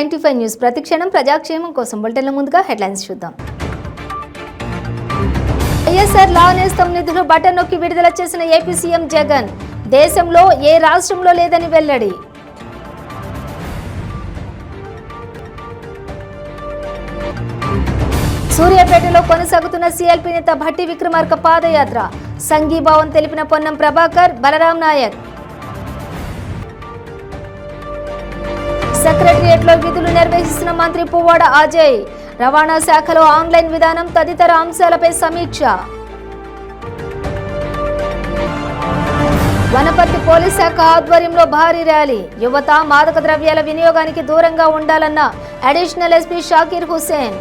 95 news ప్రతిక్షణం ప్రజాక్షేమం కోసం బులెటిన్ల ముందుగా హెడ్లైన్స్ చూద్దాం. వైఎస్ఆర్ లా నేస్తం నిధులు బటన్ నొక్కి విడుదల చేసిన ఏపీ సీఎం జగన్ దేశంలో ఏ రాష్ట్రంలో లేదని వెల్లడి. సూర్యాపేటలో కొనసాగుతున్న సీఎల్పీ నేత భట్టి విక్రమార్క పాదయాత్ర సంఘీభావం తెలిపిన పొన్నం ప్రభాకర్, బలరాం నాయక్. సెక్రటరియట్లో విధులు నిర్వహిస్తున్న మంత్రి పువ్వాడ అజయ్, రవాణా శాఖలో ఆన్లైన్ విధానం తదితర అంశాలపై సమీక్ష. వనపర్తి పోలీస్ శాఖ ఆధ్వర్యంలో భారీ ర్యాలీ, యువత మాదక ద్రవ్యాల వినియోగానికి దూరంగా ఉండాలన్న అడిషనల్ ఎస్పీ షాకీర్ హుసేన్.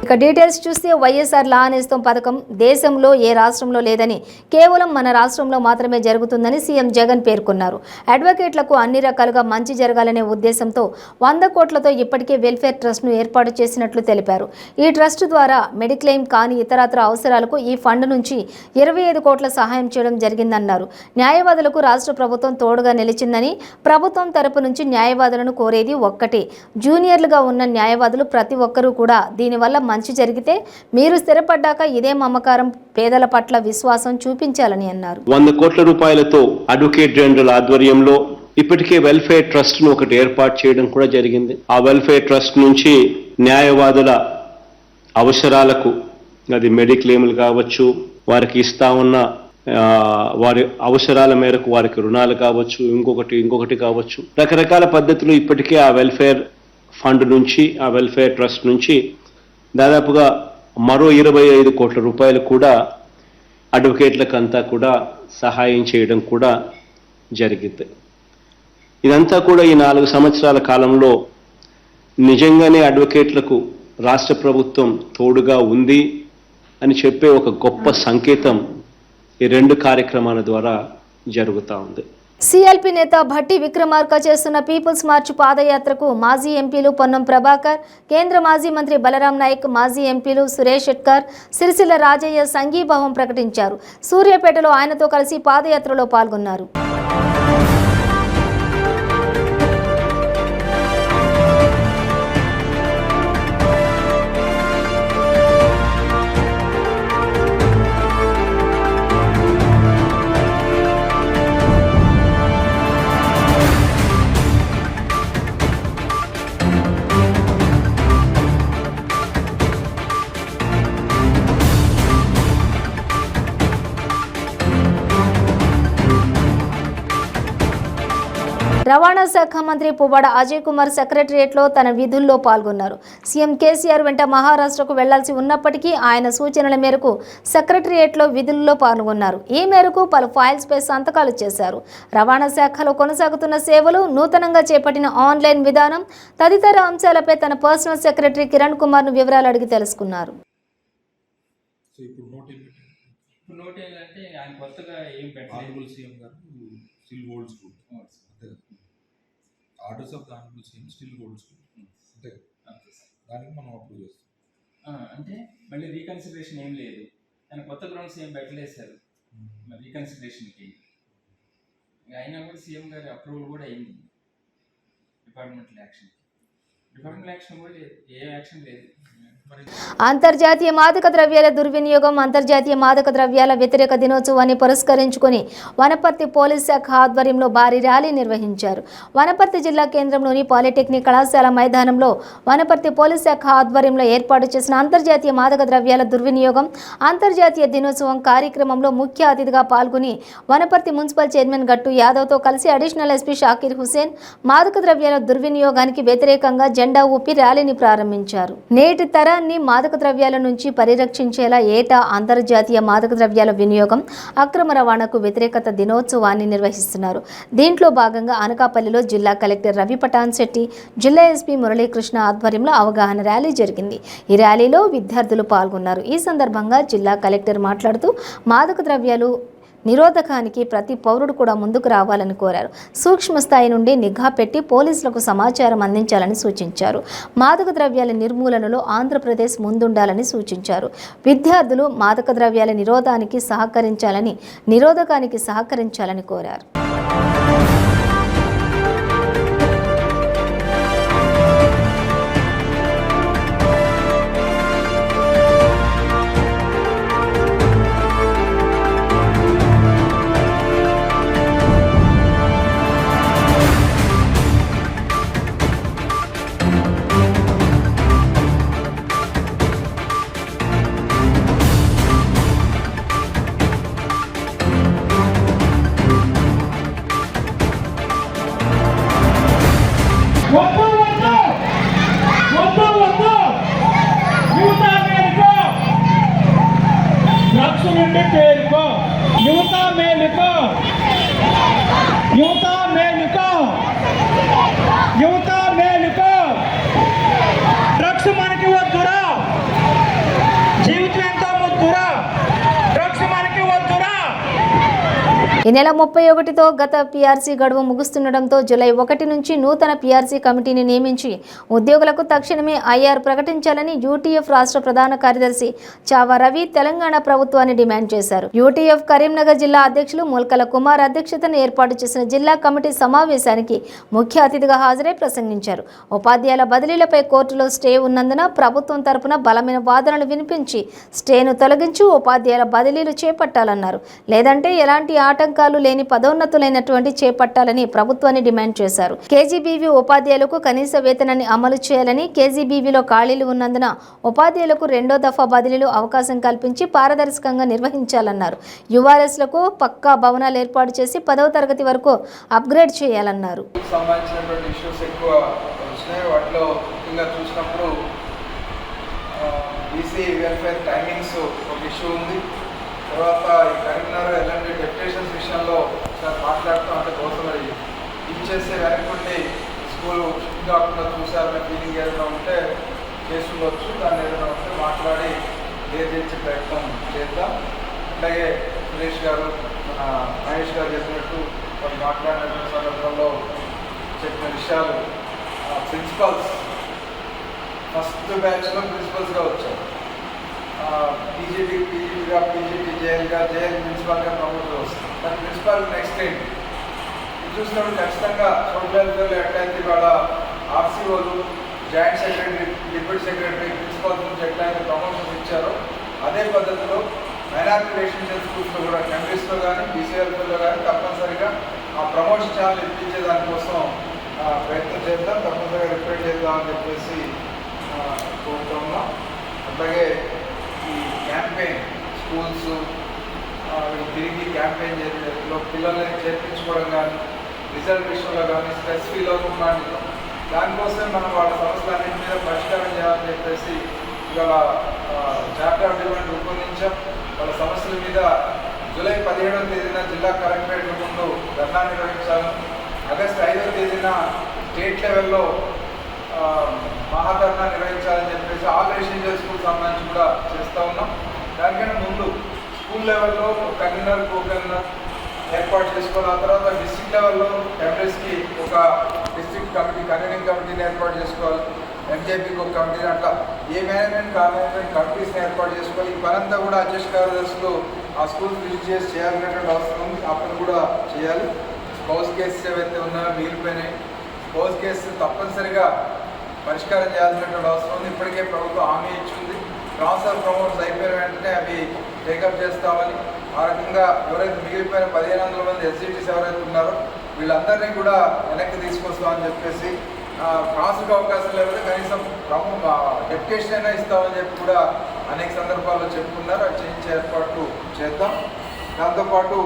ఇక డీటెయిల్స్ చూస్తే వైఎస్ఆర్ లా నేస్తం పథకం దేశంలో ఏ రాష్ట్రంలో లేదని, కేవలం మన రాష్ట్రంలో మాత్రమే జరుగుతుందని సీఎం జగన్ పేర్కొన్నారు. అడ్వకేట్లకు అన్ని రకాలుగా మంచి జరగాలనే ఉద్దేశంతో 100 కోట్లతో ఇప్పటికే వెల్ఫేర్ ట్రస్ట్ను ఏర్పాటు చేసినట్లు తెలిపారు. ఈ ట్రస్ట్ ద్వారా మెడిక్లెయిమ్ కాని ఇతరత్ర అవసరాలకు ఈ ఫండ్ నుంచి 25 కోట్ల సహాయం చేయడం జరిగిందన్నారు. న్యాయవాదులకు రాష్ట్ర ప్రభుత్వం తోడుగా నిలిచిందని, ప్రభుత్వం తరపు నుంచి న్యాయవాదులను కోరేది ఒక్కటే, జూనియర్లుగా ఉన్న న్యాయవాదులు ప్రతి ఒక్కరూ కూడా దీనివల్ల మంచి జరిగితే మీరు స్థిరపడ్డాక ఇదే మమకారం పేదల పట్ల విశ్వాసం చూపించాలని అన్నారు. 100 కోట్ల రూపాయలతో అడ్వకేట్ జనరల్ ఆధ్వర్యంలో ఇప్పటికే వెల్ఫేర్ ట్రస్ట్ ను ఒకటి ఏర్పాటు చేయడం కూడా జరిగింది. ఆ వెల్ఫేర్ ట్రస్ట్ నుంచి న్యాయవాదుల అవసరాలకు, అది మెడిక్లెయిమ్లు కావచ్చు, వారికి ఇస్తా ఉన్న వారి అవసరాల మేరకు వారికి రుణాలు కావచ్చు, ఇంకొకటి కావచ్చు, రకరకాల పద్ధతులు ఇప్పటికే ఆ వెల్ఫేర్ ఫండ్ నుంచి, ఆ వెల్ఫేర్ ట్రస్ట్ నుంచి దాదాపుగా మరో 25 కోట్ల రూపాయలు కూడా అడ్వకేట్లకు అంతా కూడా సహాయం చేయడం కూడా జరిగింది. ఇదంతా కూడా ఈ 4 సంవత్సరాల కాలంలో నిజంగానే అడ్వకేట్లకు రాష్ట్ర ప్రభుత్వం తోడుగా ఉంది అని చెప్పే ఒక గొప్ప సంకేతం ఈ 2 కార్యక్రమాల ద్వారా జరుగుతూ ఉంది. సీఎల్పీ నేత భట్టి విక్రమార్క చేస్తున్న పీపుల్స్ మార్చ్ పాదయాత్రకు మాజీ ఎంపీలు పొన్నం ప్రభాకర్, కేంద్ర మాజీ మంత్రి బలరాం నాయక్, మాజీ ఎంపీలు సురేష్ షెట్కర్, సిరిసిల్ల రాజయ్య సంఘీభావం ప్రకటించారు. సూర్యాపేటలో ఆయనతో కలిసి పాదయాత్రలో పాల్గొన్నారు. రవాణా శాఖ మంత్రి పువ్వాడ అజయ్ కుమార్ సెక్రటరియట్లో తన విధుల్లో పాల్గొన్నారు. సీఎం కేసీఆర్ వెంట మహారాష్ట్రకు వెళ్లాల్సి ఉన్నప్పటికీ ఆయన సూచనల మేరకు సెక్రటరియట్లో విధుల్లో పాల్గొన్నారు. ఈ మేరకు పలు ఫైల్స్పై సంతకాలు చేశారు. రవాణా శాఖలో కొనసాగుతున్న సేవలు, నూతనంగా చేపట్టిన ఆన్లైన్ విధానం తదితర అంశాలపై తన పర్సనల్ సెక్రటరీ కిరణ్ కుమార్ను వివరాలు అడిగి తెలుసుకున్నారు. ఆర్డర్స్ ఆఫ్ దాని స్టిల్ గోల్డ్ స్కూల్ అంతే దానికి మనం అప్రూవ్ చేస్తాం. అంటే మళ్ళీ రీకన్సిడరేషన్ ఏం లేదు, ఆయన కొత్త గ్రౌండ్స్ ఏం పెట్టలేదు సార్ మరి రీకన్సిడరేషన్కి. అయినా కూడా సీఎం గారి అప్రూవల్ కూడా అయింది. డిపార్ట్మెంటల్ యాక్షన్ కూడా లేదు, ఏ యాక్షన్ లేదు. అంతర్జాతీయ మాదక ద్రవ్యాల దుర్వినియోగం, అంతర్జాతీయ మాదక ద్రవ్యాల వ్యతిరేక దినోత్సవాన్ని పురస్కరించుకుని వనపర్తి పోలీస్ శాఖ ఆధ్వర్యంలో భారీ ర్యాలీ నిర్వహించారు. వనపర్తి జిల్లా కేంద్రంలోని పాలిటెక్నిక్ కళాశాల మైదానంలో వనపర్తి పోలీస్ శాఖ ఆధ్వర్యంలో ఏర్పాటు చేసిన అంతర్జాతీయ మాదక ద్రవ్యాల దుర్వినియోగం అంతర్జాతీయ దినోత్సవం కార్యక్రమంలో ముఖ్య అతిథిగా పాల్గొని వనపర్తి మున్సిపల్ చైర్మన్ గట్టు యాదవ్తో కలిసి అడిషనల్ ఎస్పీ షాకీర్ హుసేన్ మాదక ద్రవ్యాల దుర్వినియోగానికి వ్యతిరేకంగా జెండా ఊపి ర్యాలీని ప్రారంభించారు. నేటి తరాన్ని మాదక ద్రవ్యాల నుంచి పరిరక్షించేలా ఏటా అంతర్జాతీయ మాదక ద్రవ్యాల వినియోగం, అక్రమ రవాణాకు వ్యతిరేకత దినోత్సవాన్ని నిర్వహిస్తున్నారు. దీంట్లో భాగంగా అనకాపల్లిలో జిల్లా కలెక్టర్ రవి పటాన్ శెట్టి, జిల్లా ఎస్పీ మురళీకృష్ణ ఆధ్వర్యంలో అవగాహన ర్యాలీ జరిగింది. ఈ ర్యాలీలో విద్యార్థులు పాల్గొన్నారు. ఈ సందర్భంగా జిల్లా కలెక్టర్ మాట్లాడుతూ మాదక ద్రవ్యాలు నిరోధకానికి ప్రతి పౌరుడు కూడా ముందుకు రావాలని కోరారు. సూక్ష్మ స్థాయి నుండి నిఘా పెట్టి పోలీసులకు సమాచారం అందించాలని సూచించారు. మాదక ద్రవ్యాల నిర్మూలనలో ఆంధ్రప్రదేశ్ ముందుండాలని సూచించారు. విద్యార్థులు మాదక ద్రవ్యాల నిరోధకానికి సహకరించాలని కోరారు. ఈ నెల 31తో గత పీఆర్సీ గడువు ముగుస్తుండటంతో జూలై 1 నుంచి నూతన పీఆర్సీ కమిటీని నియమించి ఉద్యోగులకు తక్షణమే ఐఆర్ ప్రకటించాలని యూటీఎఫ్ రాష్ట్ర ప్రధాన కార్యదర్శి చావా రవి తెలంగాణ ప్రభుత్వాన్ని డిమాండ్ చేశారు. యూటీఎఫ్ కరీంనగర్ జిల్లా అధ్యక్షులు మూల్కల కుమార్ అధ్యక్షతన ఏర్పాటు చేసిన జిల్లా కమిటీ సమావేశానికి ముఖ్య అతిథిగా హాజరై ప్రసంగించారు. ఉపాధ్యాయుల బదిలీలపై కోర్టులో స్టే ఉన్నందున ప్రభుత్వం తరపున బలమైన వాదనలు వినిపించి స్టేను తొలగించి ఉపాధ్యాయుల బదిలీలు చేపట్టాలన్నారు. లేదంటే ఎలాంటి ఆటంకాలు లేని పదోన్నతులైనటువంటి చేపట్టాలని ప్రభుత్వాన్ని డిమాండ్ చేశారు. కేజీబీవీ ఉపాధ్యాయులకు కనీస వేతనాన్ని అమలు చేయాలని, కేజీబీవీలో ఖాళీలు ఉన్నందున ఉపాధ్యాయులకు 2వ దఫా బదిలీలు అవకాశం కల్పించి పారదర్శకంగా నిర్వహించాలన్నారు. యుఆర్ఎస్లకు పక్కా భవనాలు ఏర్పాటు చేసి 10వ తరగతి వరకు అప్గ్రేడ్ చేయాలన్నారు. సంబంధించినటువంటి ఇష్యూస్ ఎక్కువ వచ్చినాయి. వాటిలో ముఖ్యంగా చూసినప్పుడు బీసీ వెల్ఫేర్ టైమింగ్స్ ఒక ఇష్యూ ఉంది. తర్వాత ఈ కరీంనగర్ ఎలాంటి డెప్యుటేషన్స్ విషయంలో సార్ మాట్లాడుతూ అంటే గౌతమరి ఇచ్చేస్తే వెనక్కుండి స్కూల్ షిఫ్ట్ కాకుండా చూసారనే ఫీలింగ్ ఏదైనా ఉంటే చేస్తుండొచ్చు. దాన్ని ఏదైనా ఉంటే మాట్లాడి క్లియర్ చేసే ప్రయత్నం చేద్దాం. అలాగే సురేష్ గారు, మన మహేష్ గారు చెప్పినట్టు వాళ్ళు మాట్లాడిన సందర్భంలో చెప్పిన విషయాలు, ప్రిన్సిపల్స్ ఫస్ట్ బ్యాచ్లో ప్రిన్సిపల్స్గా వచ్చారు. పీజీటీగా, జేఎల్గా, జేఎల్ ప్రిన్సిపాల్గా ప్రమోట్ వస్తుంది. కానీ ప్రిన్సిపాల్ నెక్స్ట్ ఏంటి ఇది చూసినప్పుడు ఖచ్చితంగా సోషల్ వెల్ఫేర్లో ఎట్లయితే వాళ్ళ ఆర్సీఓలు, joint secretary, deputy secretary, principals నుంచి ఎట్లయితే ప్రమోషన్స్ ఇచ్చారో అదే పద్ధతిలో మైనారిటీ రెసిడెన్షియల్ స్కూల్స్లో కూడా, కంట్రీస్లో కానీ బీసీ వెల్ఫేర్లో కానీ తప్పనిసరిగా ఆ ప్రమోషన్ ఛానల్ ఇప్పించే దానికోసం ప్రయత్నం చేద్దాం. తప్పనిసరిగా రిపేర్ చేద్దామని చెప్పేసి కోరుతున్నాం. అట్లాగే ఈ క్యాంపెయిన్ స్కూల్స్ తిరిగి క్యాంపెయిన్ చేసేలో పిల్లల్ని చేర్పించుకోవడం కానీ, రిజల్ట్ విషయంలో కానీ స్ట్రెస్ ఫీల్ అవుతున్నాను. దానికోసం మనం వాళ్ళ సమస్యలన్నింటి మీద పరిష్కారం చేయాలని చెప్పేసి ఇవాళ చార్టర్ ఆఫ్ డిమాండ్ రూపొందించాం. వాళ్ళ సమస్యల మీద జూలై 17వ తేదీన జిల్లా కలెక్టరేట్ ముందు ధర్నా నిర్వహించాలి. ఆగస్టు 5వ తేదీన స్టేట్ లెవెల్లో మహాధర్నా నిర్వహించాలని చెప్పేసి ఆల్ రెసిడెన్షియల్ స్కూల్ సంబంధించి కూడా చేస్తూ ఉన్నాం. దానికన్నా ముందు స్కూల్ లెవెల్లో కన్వీనర్, కో కన్వీనర్ ఏర్పాటు చేసుకోవాలి. ఆ తర్వాత డిస్ట్రిక్ట్ లెవెల్లో ఎంఎస్కి ఒక డిస్ట్రిక్ట్ కమిటీ, కన్వీనింగ్ కమిటీని ఏర్పాటు చేసుకోవాలి. ఎంజేపీకి ఒక కమిటీ, అట్లా ఏ మేనేజ్మెంట్ కమిటీస్ని ఏర్పాటు చేసుకోవాలి. ఈ పనంతా కూడా అధ్యక్ష కార్యదర్శులు ఆ స్కూల్స్ విజిట్ చేసి చేయాలనేటువంటి అవసరం ఉంది. ఆ పని కూడా చేయాలి. స్పౌస్ కేసెస్ ఏవైతే ఉన్నాయో మిగిలిపోయినాయి, స్పౌస్ కేసు తప్పనిసరిగా పరిష్కారం చేయాల్సినటువంటి అవసరం ఉంది. ఇప్పటికే ప్రభుత్వం హామీ ఇచ్చింది. ట్రాన్స్ఫర్ ప్రమోట్స్ అయిపోయిన వెంటనే అవి టేకప్ చేస్తామని. ఆ రకంగా ఎవరైతే మిగిలిపోయిన 1500 మంది ఎస్జిటీస్ ఎవరైతే ఉన్నారో వీళ్ళందరినీ కూడా వెనక్కి తీసుకొస్తామని చెప్పేసి, ట్రాన్స్ఫర్కి అవకాశం లేకపోతే కనీసం డెప్యుటేషన్ అయినా ఇస్తామని చెప్పి కూడా అనేక సందర్భాల్లో చెప్పుకున్నారు. అది చేయించే ఏర్పాట్లు చేద్దాం. దాంతోపాటు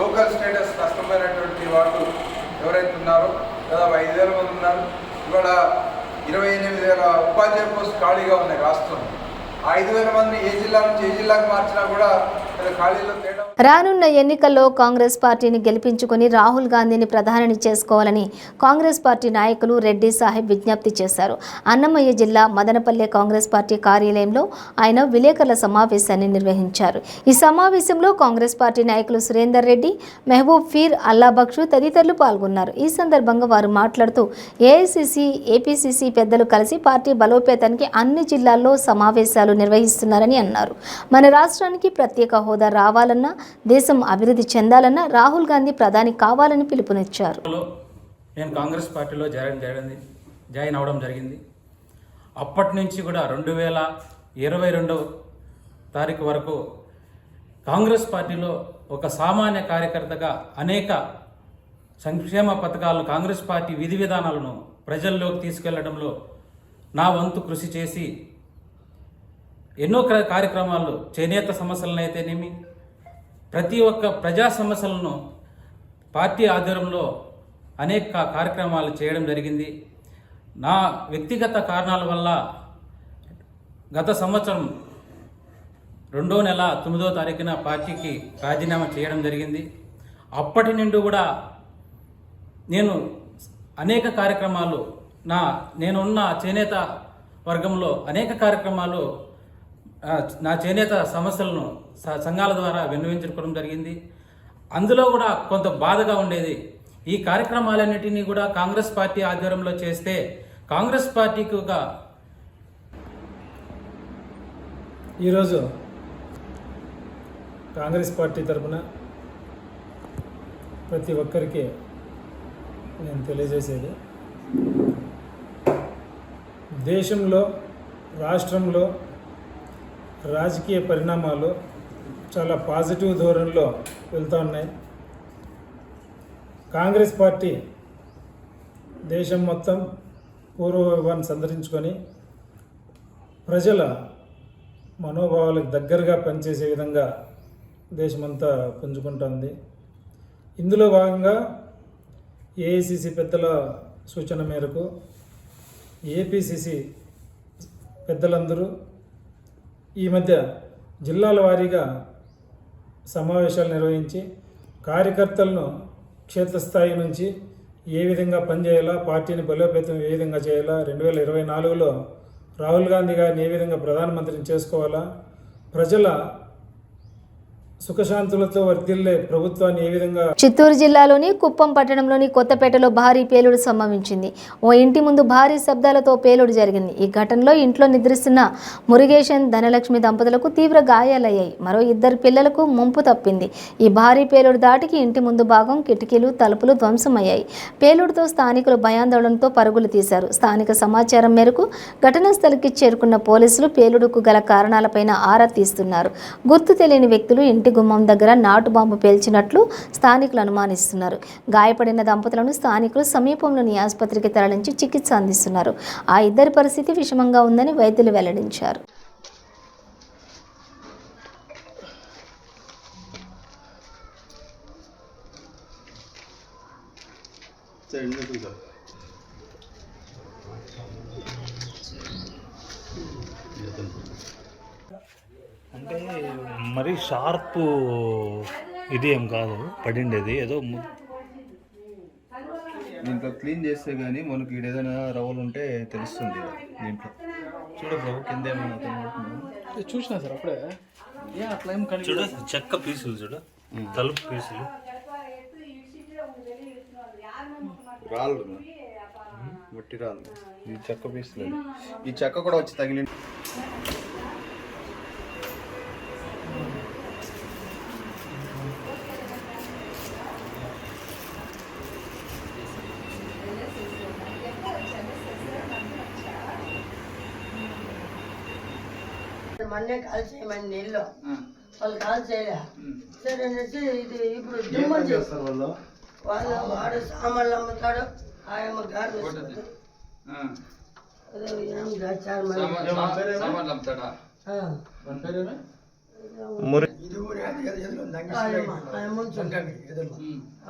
లోకల్ స్టేటస్ నష్టపోయినటువంటి వాళ్ళు ఎవరైతే ఉన్నారో దాదాపు 5000 మంది ఉన్నారు. ఇవాళ 28,000 ఉపాధ్యాయ పోస్టు ఖాళీగా ఉన్నాయి రాష్ట్రంలో. 5,000 మంది ఏ జిల్లా నుంచి ఏ జిల్లాకు మార్చినా కూడా ఖాళీలో తేడా. రానున్న ఎన్నికల్లో కాంగ్రెస్ పార్టీని గెలిపించుకుని రాహుల్ గాంధీని ప్రధానిని చేసుకోవాలని కాంగ్రెస్ పార్టీ నాయకులు రెడ్డి సాహెబ్ విజ్ఞప్తి చేశారు. అన్నమయ్య జిల్లా మదనపల్లె కాంగ్రెస్ పార్టీ కార్యాలయంలో ఆయన విలేకరుల సమావేశాన్ని నిర్వహించారు. ఈ సమావేశంలో కాంగ్రెస్ పార్టీ నాయకులు సురేందర్ రెడ్డి, మెహబూబ్ ఫీర్, అల్లాబక్షు తదితరులు పాల్గొన్నారు. ఈ సందర్భంగా వారు మాట్లాడుతూ ఏఐసిసి, ఏపీసీసీ పెద్దలు కలిసి పార్టీ బలోపేతానికి అన్ని జిల్లాల్లో సమావేశాలు నిర్వహిస్తున్నారని అన్నారు. మన రాష్ట్రానికి ప్రత్యేక హోదా రావాలన్నా, దేశం అభివృద్ధి చెందాలన్నా రాహుల్ గాంధీ ప్రధాని కావాలని పిలుపునిచ్చారు. నేను కాంగ్రెస్ పార్టీలో జాయిన్ అవడం జరిగింది. అప్పటి నుంచి కూడా 2022వ తారీఖు వరకు కాంగ్రెస్ పార్టీలో ఒక సామాన్య కార్యకర్తగా అనేక సంక్షేమ పథకాలను, కాంగ్రెస్ పార్టీ విధి విధానాలను ప్రజల్లోకి తీసుకెళ్లడంలో నా వంతు కృషి చేసి ఎన్నో కార్యక్రమాలు, చేనేత సమస్యలను అయితేనేమి, ప్రతి ఒక్క ప్రజా సమస్యలను పార్టీ ఆధ్వర్యంలో అనేక కార్యక్రమాలు చేయడం జరిగింది. నా వ్యక్తిగత కారణాల వల్ల గత సంవత్సరం 2వ నెల 9వ తారీఖున పార్టీకి రాజీనామా చేయడం జరిగింది. అప్పటి నుండి కూడా నేను అనేక కార్యక్రమాలు, నేనున్న చేనేత వర్గంలో అనేక కార్యక్రమాలు, నా చేనేత సమస్యలను సంఘాల ద్వారా విన్నవించుకోవడం జరిగింది. అందులో కూడా కొంత బాధగా ఉండేది. ఈ కార్యక్రమాలన్నిటినీ కూడా కాంగ్రెస్ పార్టీ ఆధ్వర్యంలో చేస్తే కాంగ్రెస్ పార్టీకి ఒక ఈరోజు కాంగ్రెస్ పార్టీ తరఫున ప్రతి ఒక్కరికి నేను తెలియజేసేది, దేశంలో రాష్ట్రంలో రాజకీయ పరిణామాలు చాలా పాజిటివ్ ధోరణిలో వెళ్తూ ఉన్నాయి. కాంగ్రెస్ పార్టీ దేశం మొత్తం పూర్వవైభవాన్ని సంతరించుకొని ప్రజల మనోభావాలకు దగ్గరగా పనిచేసే విధంగా దేశమంతా పుంజుకుంటుంది. ఇందులో భాగంగా ఏఐసిసి పెద్దల సూచన మేరకు ఏపీసీసీ పెద్దలందరూ ఈ మధ్య జిల్లాల వారీగా సమావేశాలు నిర్వహించి కార్యకర్తలను క్షేత్రస్థాయి నుంచి ఏ విధంగా పనిచేయాలా, పార్టీని బలోపేతం ఏ విధంగా చేయాలా, 2024లో రాహుల్ గాంధీ గారిని ఏ విధంగా ప్రధానమంత్రిని చేసుకోవాలా, ప్రజల సుఖశాంతులతో వర్ధిల్లే ప్రభుత్వాన్ని ఏ విధంగా. చిత్తూరు జిల్లాలోని కుప్పం పట్టణంలోని కొత్తపేటలో భారీ పేలుడు సంభవించింది. ఓ ఇంటి ముందు భారీ శబ్దాలతో పేలుడు జరిగింది. ఈ ఘటనలో ఇంట్లో నిద్రిస్తున్న మురుగేశన్, ధనలక్ష్మి దంపతులకు తీవ్ర గాయాలయ్యాయి. మరో 2 పిల్లలకు ముంపు తప్పింది. ఈ భారీ పేలుడు దాటికి ఇంటి ముందు భాగం, కిటికీలు, తలుపులు ధ్వంసమయ్యాయి. పేలుడుతో స్థానికులు భయాందోళనతో పరుగులు తీశారు. స్థానిక సమాచారం మేరకు ఘటనా స్థలికి చేరుకున్న పోలీసులు పేలుడుకు గల కారణాలపైన ఆరా తీస్తున్నారు. గుర్తు తెలియని వ్యక్తులు ఇంటి గుమ్మం దగ్గర నాటు బాంబు పేల్చినట్లు స్థానికులు అనుమానిస్తున్నారు. గాయపడిన దంపతులను స్థానికులు సమీపంలోని ఆసుపత్రికి తరలించి చికిత్స అందిస్తున్నారు. ఆ 2 పరిస్థితి విషమంగా ఉందని వైద్యులు వెల్లడించారు. అంటే మరీ షార్ప్ ఇది ఏం కాదు పడిండేది, ఏదో దీంట్లో క్లీన్ చేస్తే కానీ మనకి ఏదైనా రవ్వలు ఉంటే తెలుస్తుంది. దీంట్లో చూడ బ్రో కింద ఏమైనా చూసినా సార్ అప్పుడే అట్లా ఏం చూడ చెక్క పీసులు, చూడ తలుపు పీసులు, రాళ్ళు, మట్టి రాళ్ళు, ఈ చెక్క పీసులు. ఈ చెక్క కూడా వచ్చి తగిలి మొన్నే కాల్ చేయమని నీళ్ళు వాళ్ళు కాల్ చేయలే. సరే అనేసి ఇది ఇప్పుడు దుమ్మని చేస్తారు. వాళ్ళు వాడు సామాన్లు అమ్ముతాడు, ఆయమ్మ గారు మురి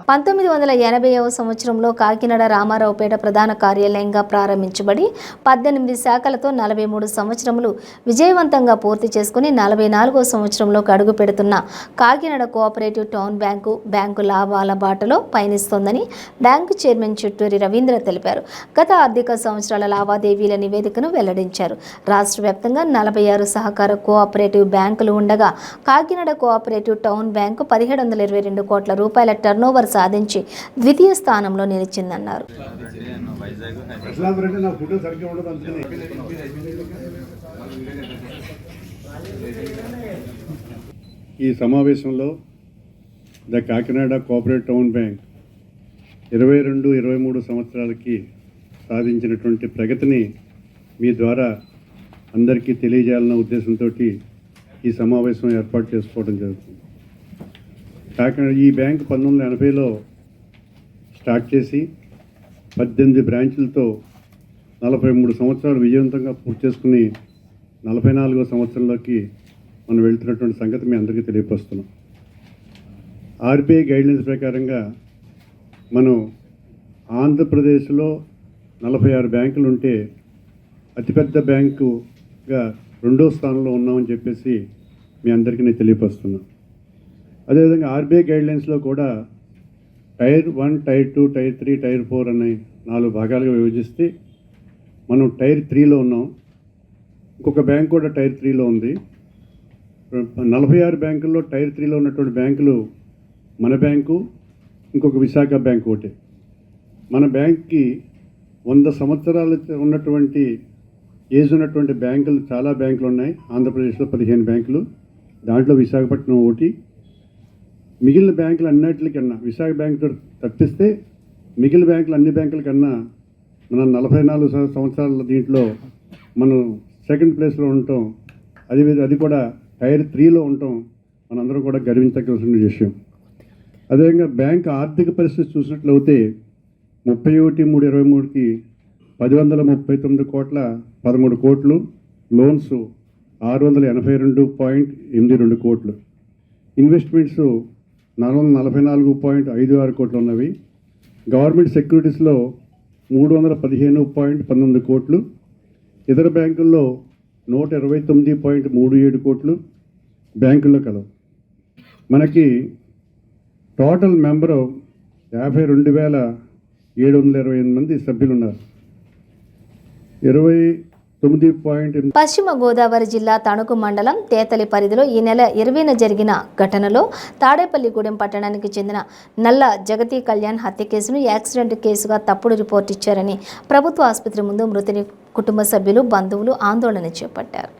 1980వ సంవత్సరంలో కాకినాడ రామారావుపేట ప్రధాన కార్యాలయంగా ప్రారంభించబడి 18 శాఖలతో 43 సంవత్సరములు విజయవంతంగా పూర్తి చేసుకుని 44వ సంవత్సరంలోకి అడుగు పెడుతున్న కాకినాడ కోఆపరేటివ్ టౌన్ బ్యాంకు లాభాల బాటలో పయనిస్తోందని బ్యాంకు చైర్మన్ చిట్టూరి రవీంద్ర తెలిపారు. గత ఆర్థిక సంవత్సరాల లావాదేవీల నివేదికను వెల్లడించారు. రాష్ట్ర వ్యాప్తంగా 46 సహకార కోఆపరేటివ్ బ్యాంకులు ఉండగా కాకినాడ కోఆపరేటివ్ టౌన్ బ్యాంకు 1722 కోట్ల రూపాయల టర్నోవర్ సాధించి ద్వితీయ స్థానంలో నిలిచిందన్నారు. ఈ సమావేశంలో the Kakinada cooperative town bank 22-23 సంవత్సరాలకి సాధించినటువంటి ప్రగతిని మీ ద్వారా అందరికీ తెలియజేయాలన్న ఉద్దేశంతో ఈ సమావేశం ఏర్పాటు చేసుకోవడం జరుగుతుంది. కాకినాడ ఈ బ్యాంక్ 1980లో స్టార్ట్ చేసి 18 బ్రాంచులతో 43 సంవత్సరాలు విజయవంతంగా పూర్తి చేసుకుని 44వ సంవత్సరంలోకి మనం వెళ్తున్నటువంటి సంగతి మీ అందరికీ తెలియపరుస్తున్నాం. ఆర్బీఐ గైడ్లైన్స్ ప్రకారంగా మనం ఆంధ్రప్రదేశ్లో 46 బ్యాంకులు ఉంటే అతిపెద్ద బ్యాంకుగా 2వ స్థానంలో ఉన్నామని చెప్పేసి మీ అందరికీ నేను తెలియపరుస్తున్నాను. అదేవిధంగా ఆర్బీఐ గైడ్లైన్స్లో కూడా టైర్ 1, టైర్ 2, టైర్ 3, టైర్ 4 అనే 4 భాగాలుగా విభజిస్తే మనం టైర్ 3లో ఉన్నాం. ఇంకొక బ్యాంక్ కూడా టైర్ 3లో ఉంది. 46 బ్యాంకుల్లో టైర్ 3లో ఉన్నటువంటి బ్యాంకులు మన బ్యాంకు, ఇంకొక విశాఖ బ్యాంకు ఒకటే. మన బ్యాంక్కి 100 సంవత్సరాలు ఉన్నటువంటి ఏజ్ ఉన్నటువంటి బ్యాంకులు చాలా బ్యాంకులు ఉన్నాయి. ఆంధ్రప్రదేశ్లో 15 బ్యాంకులు, దాంట్లో విశాఖపట్నం ఒకటి. మిగిలిన బ్యాంకులు అన్నిటికన్నా విశాఖ బ్యాంకు తప్పిస్తే మిగిలిన బ్యాంకులు అన్ని బ్యాంకుల కన్నా మనం 44 సంవత్సరాల దీంట్లో మనం సెకండ్ ప్లేస్లో ఉంటాం. అది కూడా టైర్ 3లో ఉంటాం. మనందరం కూడా గర్వించవలసిన విషయం. అదేవిధంగా బ్యాంక్ ఆర్థిక పరిస్థితి చూసినట్లయితే 31/3/23కి 1039 కోట్ల 13 కోట్లు, లోన్స్ 682.82 కోట్లు, ఇన్వెస్ట్మెంట్స్ 444.56 కోట్లు ఉన్నవి. గవర్నమెంట్ సెక్యూరిటీస్లో 315.19 కోట్లు, ఇతర బ్యాంకుల్లో 129.37 కోట్లు బ్యాంకుల్లో కలవు. మనకి టోటల్ మెంబరు 52,728 మంది సభ్యులు ఉన్నారు. 29. పశ్చిమ గోదావరి జిల్లా తణుకు మండలం తేతలి పరిధిలో ఈ నెల 20న జరిగిన ఘటనలో తాడేపల్లిగూడెం పట్టణానికి చెందిన నల్ల జగతి కళ్యాణ్ హత్య కేసును యాక్సిడెంట్ కేసుగా తప్పుడు రిపోర్ట్ ఇచ్చారని ప్రభుత్వ ఆసుపత్రి ముందు మృతుని కుటుంబ సభ్యులు, బంధువులు ఆందోళన చేపట్టారు.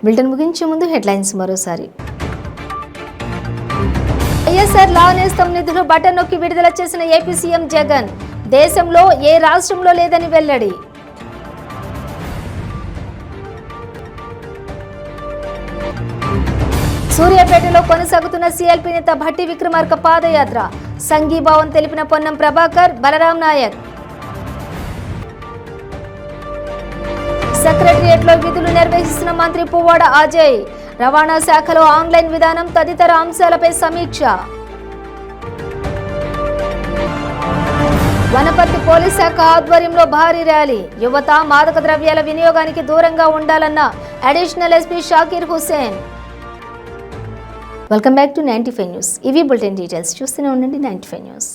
బులెటిన్ ముగించే ముందు హెడ్లైన్స్ మరోసారి. వైఎస్ఆర్ లా నేస్తం నిధులు బటన్ నొక్కి విడుదల చేసిన ఏపీ సీఎం జగన్, దేశంలో ఏ రాష్ట్రంలో లేదని వెల్లడి. సూర్యాపేటలో కొనసాగుతున్న సీఎల్పీ నేత భట్టి విక్రమార్క పాదయాత్ర, సంఘీభావం తెలిపిన పొన్నం ప్రభాకర్, బలరాం నాయక్. సెక్రటరియట్లో విధులు నిర్వహిస్తున్న మంత్రి పువ్వాడ అజయ్, రవాణా శాఖలో ఆన్లైన్ విధానం తదితర అంశాలపై సమీక్ష. వనపర్తి పోలీస్ శాఖ ఆధ్వర్యంలో భారీ ర్యాలీ, యువత మాదక ద్రవ్యాల వినియోగానికి దూరంగా ఉండాలన్న additional SP Shakir Hussain. Welcome back to 95 news. ఇవి బులెటిన్ డీటెయిల్స్. చూస్తూనే ఉండండి 95 న్యూస్.